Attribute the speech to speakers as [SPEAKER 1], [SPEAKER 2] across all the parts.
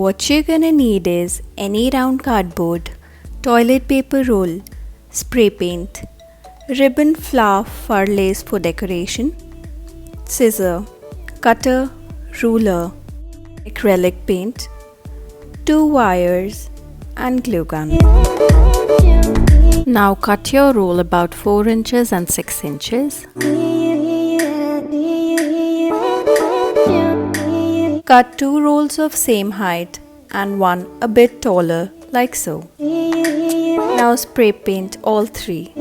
[SPEAKER 1] what you're gonna need is any round cardboard, toilet paper roll, spray paint, ribbon flower fur lace for decoration, scissor, cutter, ruler, acrylic paint, 2 wires and glue gun. Now cut your roll about 4 inches and 6 inches. Cut 2 rolls of same height and one a bit taller like so. Now spray paint all 3.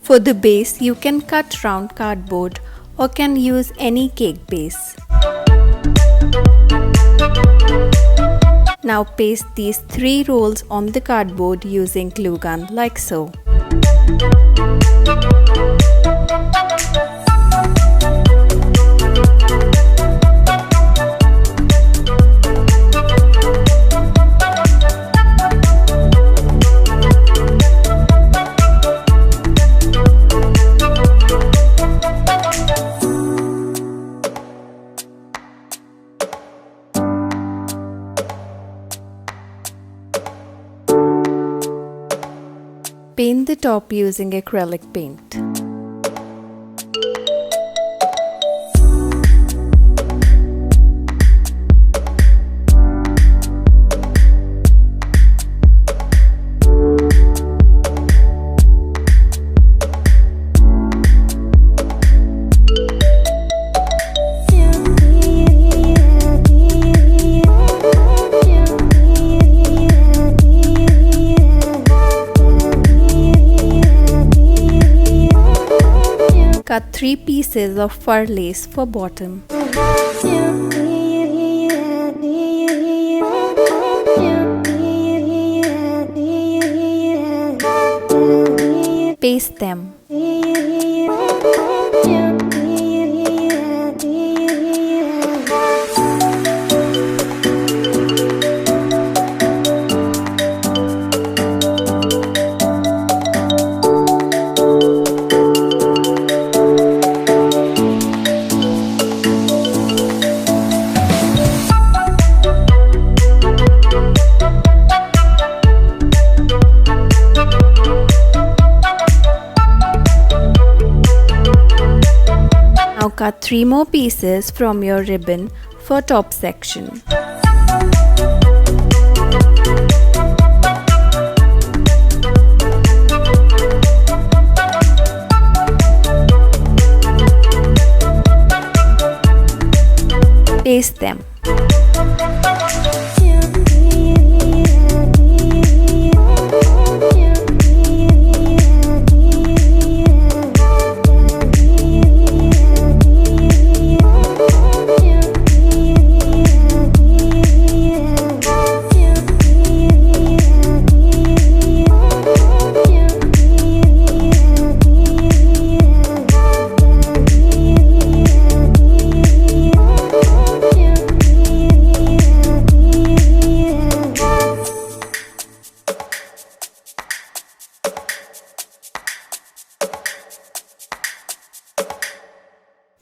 [SPEAKER 1] For the base, you can cut round cardboard or can use any cake base. Now paste these 3 rolls on the cardboard using glue gun like so. Paint the top using acrylic paint. Cut 3 pieces of fur lace for bottom. Paste them. Now cut 3 more pieces from your ribbon for top section. Paste them.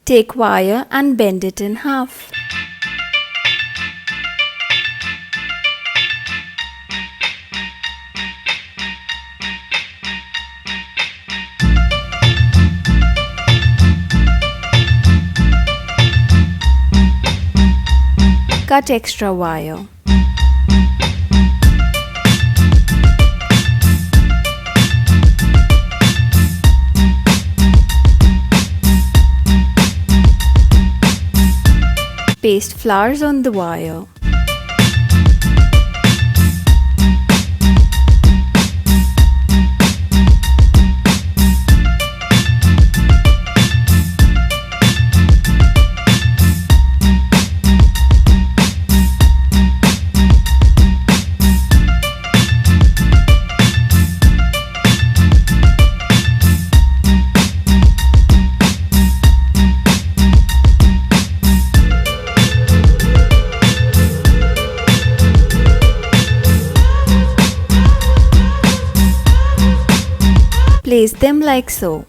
[SPEAKER 1] Take wire and bend it in half. Cut extra wire. Paste flowers on the wire. Place them like so.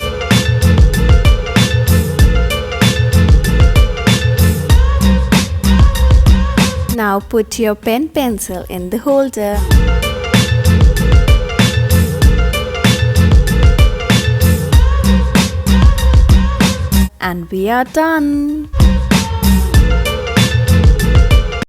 [SPEAKER 1] Now put your pen pencil in the holder. And we are done.